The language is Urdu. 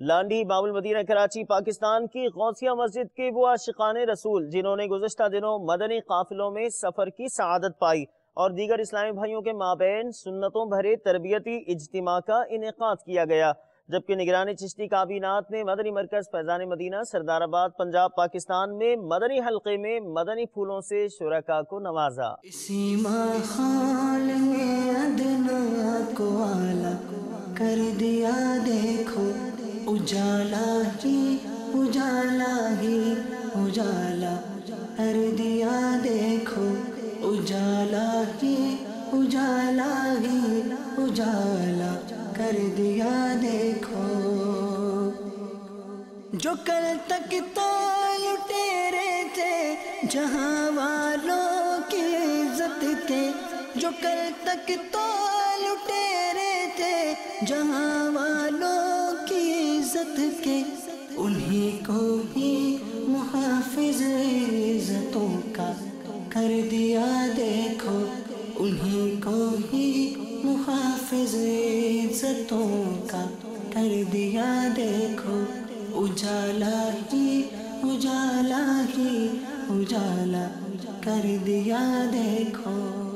لانڈھی باب المدینہ کراچی پاکستان کی غوثیہ مسجد کے وہ عاشقان رسول جنہوں نے گزشتہ دنوں مدنی قافلوں میں سفر کی سعادت پائی اور دیگر اسلامی بھائیوں کے مابین سنتوں بھرے تربیتی اجتماع کا انعقاد کیا گیا، جبکہ نگران چشتی کابینات نے مدنی مرکز فیضان مدینہ سردار آباد پنجاب پاکستان میں مدنی حلقے میں مدنی پھولوں سے شرکاء کو نوازا۔ اسی ماحول میں ادنا کو اعلیٰ کر دیا، دیکھو اجالا ہی اجالا ہی اجالا کر دیا، دیکھو اجالا ہی اجالا ہی اجالا کر دیا، دیکھو جو کل تک تو لٹیرے تھے جہاں والوں کی عزت کے، جو کل تک تو لٹیرے تھے جہاں والوں کی عزت کے، انہی کو ہی محافظ عزتوں کا کر دیا، دیکھو انہی کو ہی محافظ عزتوں کا کر دیا، دیکھو اجالا ہی اجالا ہی اجالا کر دیا، دیکھو۔